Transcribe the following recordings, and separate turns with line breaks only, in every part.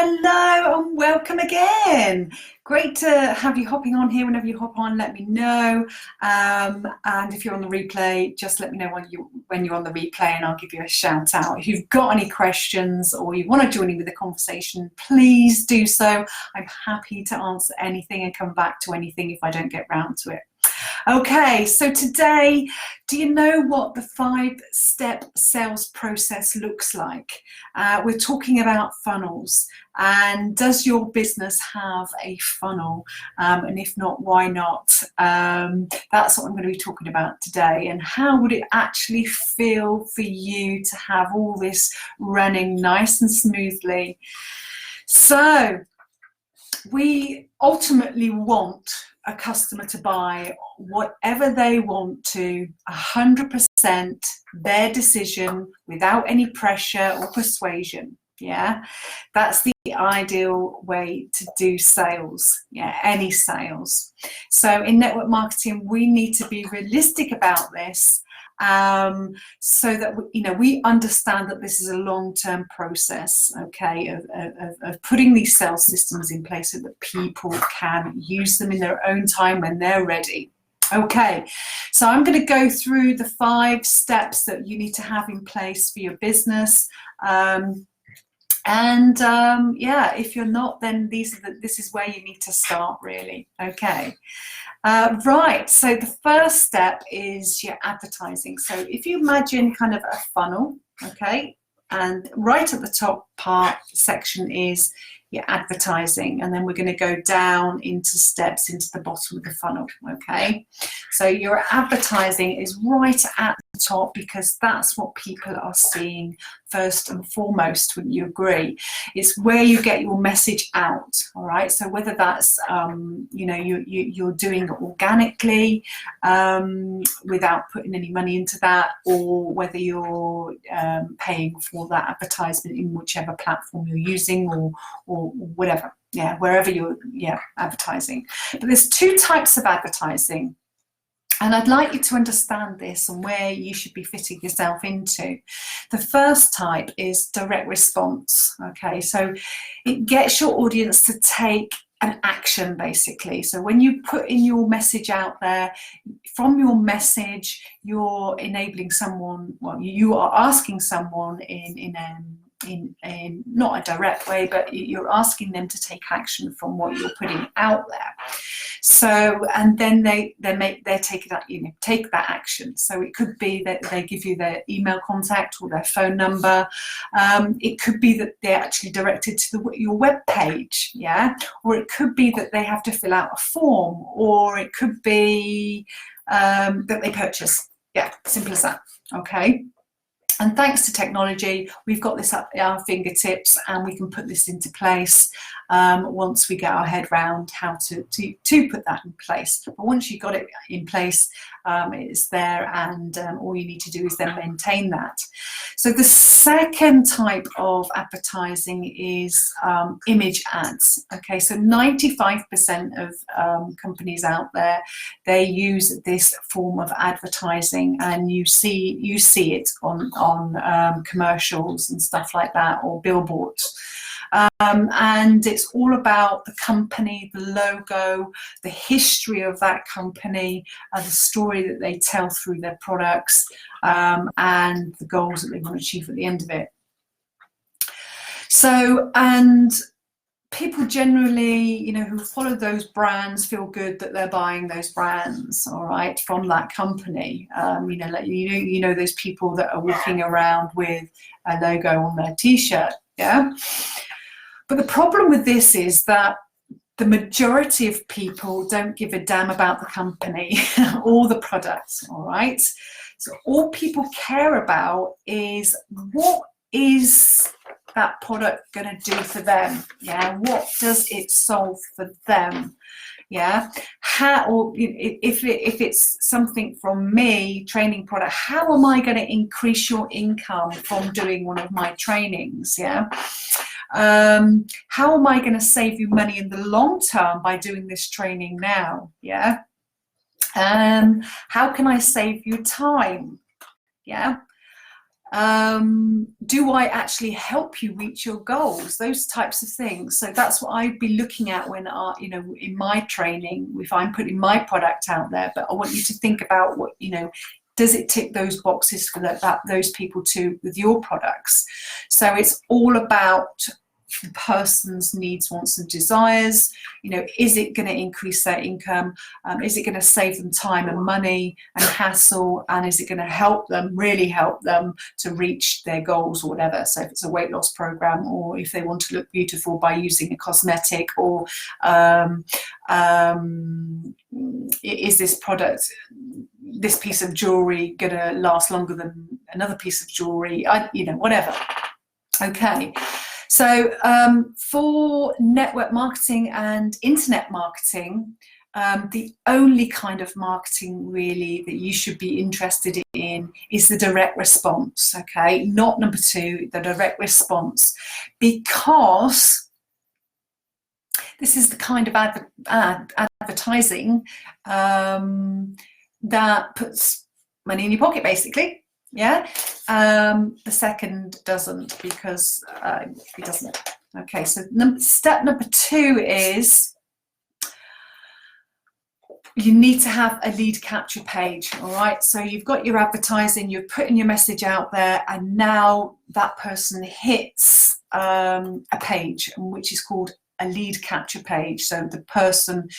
Hello and welcome again. Great to have you hopping on here. Whenever you hop on, let me know. And if you're on the replay, just let me know when you're on the replay and I'll give you a shout out. If you've got any questions or you want to join in with the conversation, please do so. I'm happy to answer anything and come back to anything if I don't get round to it. Okay, so today, do you know what the 5-step sales process looks like? We're talking about funnels, and does your business have a funnel? And if not, why not? That's what I'm going to be talking about today. And how would it actually feel for you to have all this running nice and smoothly? So we ultimately want a customer to buy whatever they want to, 100% their decision, without any pressure or persuasion. Yeah, that's the ideal way to do sales. Yeah, any sales. So in network marketing, we need to be realistic about this, so that we understand that this is a long-term process, okay, of putting these sales systems in place so that people can use them in their own time when they're ready. Okay, so I'm going to go through the 5 steps that you need to have in place for your business. Yeah, if you're not, then this is where you need to start, really. Okay. Right, so the first step is your advertising. So if you imagine kind of a funnel, okay, and right at the top section is your advertising, and then we're going to go down into steps into the bottom of the funnel. Okay, so your advertising is right at the top because that's what people are seeing first and foremost. Wouldn't you agree? It's where you get your message out. All right, so whether that's you're doing it organically without putting any money into that, or whether you're paying for that advertisement in whichever platform you're using, or whatever, yeah, wherever you're advertising. But there's 2 types of advertising, and I'd like you to understand this and where you should be fitting yourself into. The first type is direct response. Okay, so it gets your audience to take an action, basically. So when you put in your message out there, from your message you're enabling someone, well, you are asking someone in not a direct way, but you're asking them to take action from what you're putting out there. So, and then they take that action. So it could be that they give you their email contact or their phone number. It could be that they're actually directed to your web page, yeah, or it could be that they have to fill out a form, or it could be that they purchase. Yeah, simple as that. Okay. And thanks to technology, we've got this at our fingertips, and we can put this into place once we get our head round how to put that in place. But once you've got it in place, it's there, and all you need to do is then maintain that. So the second type of advertising is image ads. Okay, so 95% of companies out there, they use this form of advertising, and you see it on commercials and stuff like that, or billboards. And it's all about the company, the logo, the history of that company, the story that they tell through their products, and the goals that they want to achieve at the end of it. So, and people generally, who follow those brands feel good that they're buying those brands, all right, from that company. Those people that are walking around with a logo on their t-shirt, yeah. But the problem with this is that the majority of people don't give a damn about the company or the products, all right? So all people care about is, what is that product going to do for them? Yeah, what does it solve for them? Yeah, or if it's something from me, training product, how am I going to increase your income from doing one of my trainings? Yeah. How am I going to save you money in the long term by doing this training now? Yeah. How can I save you time? Yeah. Do I actually help you reach your goals? Those types of things. So that's what I'd be looking at when, you know, in my training, if I'm putting my product out there. But I want you to think about what, you know, does it tick those boxes for those people too with your products? So it's all about the person's needs, wants and desires. You know, is it going to increase their income? Is it going to save them time and money and hassle? And is it going to help them, really help them to reach their goals or whatever? So if it's a weight loss program, or if they want to look beautiful by using a cosmetic, or is this product, this piece of jewelry, going to last longer than another piece of jewelry? You know, whatever. Okay. So for network marketing and internet marketing, the only kind of marketing really that you should be interested in is the direct response, okay? Not number two, the direct response, because this is the kind of advertising that puts money in your pocket, basically. Yeah, the second doesn't, because it doesn't. Okay, so step number two is you need to have a lead capture page. All right, so you've got your advertising, you're putting your message out there, and now that person hits a page which is called a lead capture page. So the person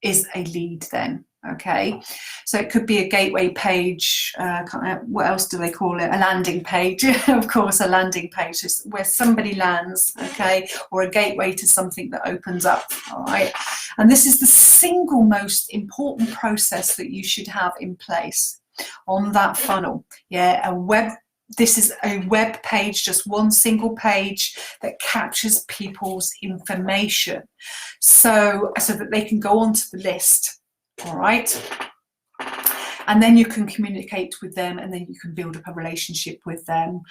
is a lead then. Okay, so it could be a gateway page, what else do they call it, a landing page. Of course, a landing page is where somebody lands, okay, or a gateway to something that opens up. All right, and this is the single most important process that you should have in place on that funnel. Yeah, this is a web page, just one single page that captures people's information, so that they can go onto the list. All right, and then you can communicate with them, and then you can build up a relationship with them.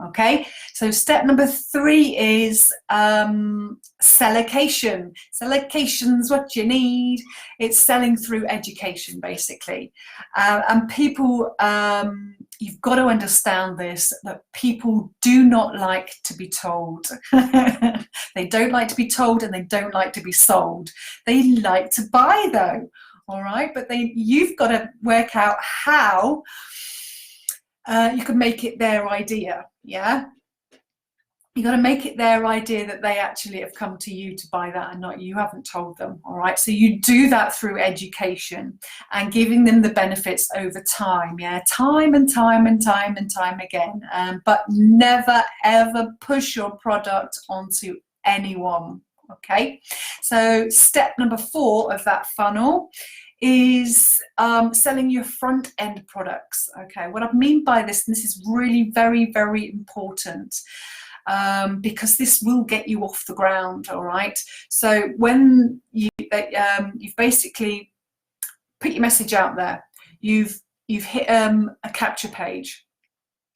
Okay, so step number three is sellocation. Sellocation's what you need. It's selling through education, basically, and people. You've got to understand this, that people do not like to be told. They don't like to be told, and they don't like to be sold. They like to buy, though. All right, but you've got to work out how you can make it their idea. Yeah, you got to make it their idea that they actually have come to you to buy that, and not you haven't told them. All right, so you do that through education and giving them the benefits over time. Yeah, time and time and time and time again, but never ever push your product onto anyone. Okay, so step number 4 of that funnel is selling your front end products. Okay, what I mean by this, and this is really very, very important, because this will get you off the ground. All right, so when you've basically put your message out there, you've hit a capture page.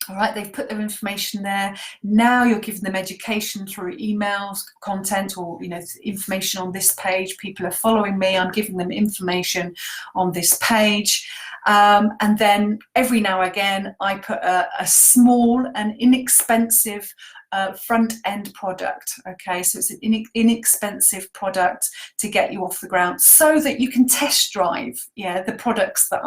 All right, they've put their information there. Now you're giving them education through emails, content, or information on this page. People are following me. I'm giving them information on this page, and then every now and again I put a small and inexpensive front end product. Okay, so it's an inexpensive product to get you off the ground, so that you can test drive the products that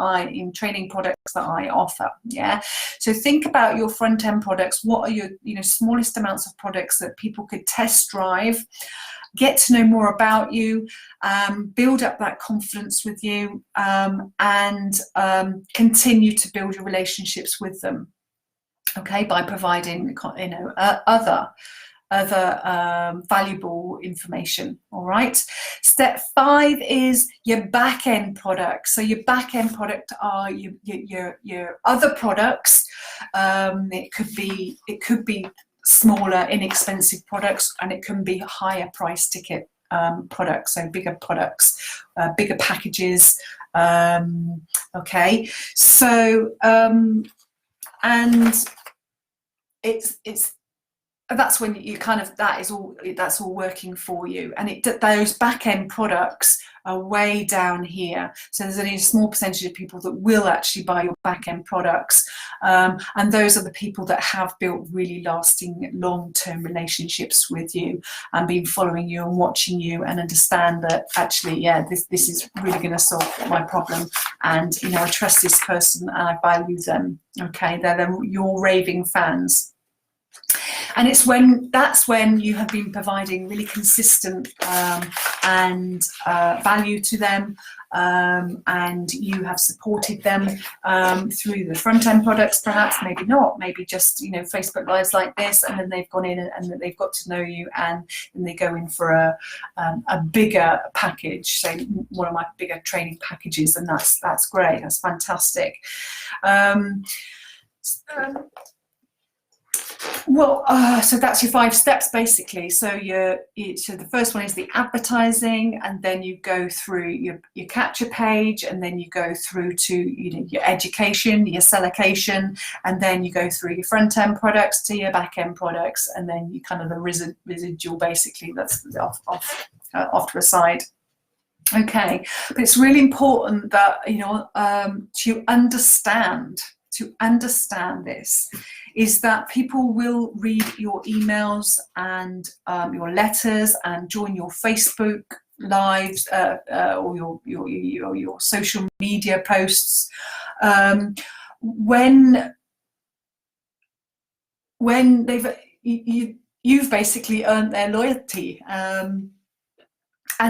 training products that I offer. Yeah, so think about your front end products. What are your smallest amounts of products that people could test drive, get to know more about you, build up that confidence with you, and continue to build your relationships with them. Okay, by providing other valuable information. All right. Step 5 is your back end products. So your back end product are your other products. It could be smaller, inexpensive products, and it can be higher price ticket products. So bigger products, bigger packages. Okay. So and it's that's when you kind of, that's all working for you. And those back end products are way down here. So there's only a small percentage of people that will actually buy your back end products. And those are the people that have built really lasting long-term relationships with you and been following you and watching you and understand that actually, yeah, this is really going to solve my problem. And, you know, I trust this person and I value them. Okay, they're your raving fans. And that's when you have been providing really consistent and value to them, and you have supported them through the front end products, perhaps, maybe not, maybe just, you know, Facebook Lives like this, and then they've gone in and they've got to know you, and then they go in for a bigger package, so one of my bigger training packages, and that's great, that's fantastic. Well, so that's your 5 steps basically. So so the first one is the advertising, and then you go through your capture page, and then you go through to, you know, your education, your sellocation, and then you go through your front end products to your back end products, and then you kind of the residual basically that's off to a side. Okay, but it's really important that, you know, to understand this is that people will read your emails and your letters and join your Facebook lives or your social media posts when you've basically earned their loyalty and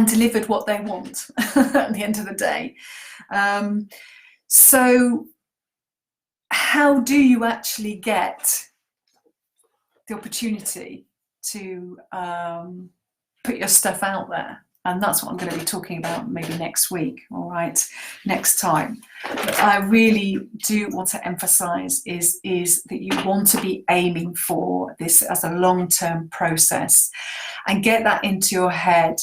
delivered what they want at the end of the day. So how do you actually get the opportunity to put your stuff out there? And that's what I'm going to be talking about maybe next week, all right, next time. But I really do want to emphasize is that you want to be aiming for this as a long-term process, and get that into your head,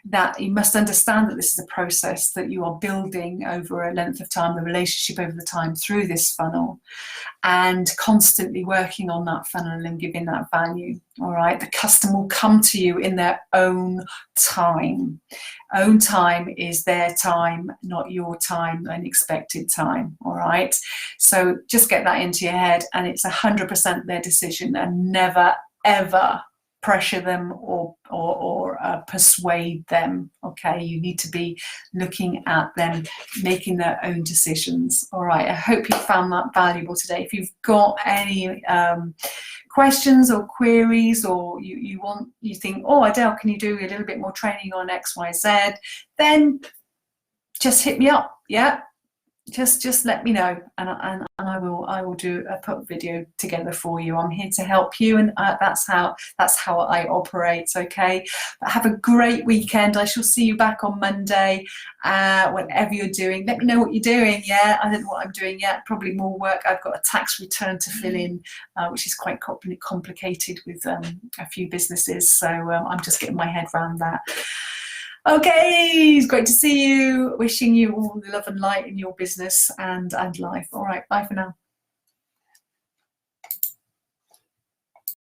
that you must understand that this is a process that you are building over a length of time, the relationship over the time through this funnel, and constantly working on that funnel and giving that value. All right, the customer will come to you in their own time. Own time is their time, not your time, unexpected time. All right, so just get that into your head, and it's 100% their decision, and never ever pressure them or persuade them. Okay, you need to be looking at them making their own decisions. All right, I hope you found that valuable today. If you've got any questions or queries, or you think, oh, Adele, can you do a little bit more training on XYZ, then just hit me up. Yeah, just let me know, and I will do a put video together for you. I'm here to help you, and that's how I operate. Okay, but have a great weekend. I shall see you back on Monday. Whatever you're doing, let me know what you're doing. Yeah, I don't know what I'm doing yet. Probably more work. I've got a tax return to fill in, which is quite complicated with a few businesses. So I'm just getting my head around that. Okay, it's great to see you. Wishing you all the love and light in your business and life. All right, bye for now.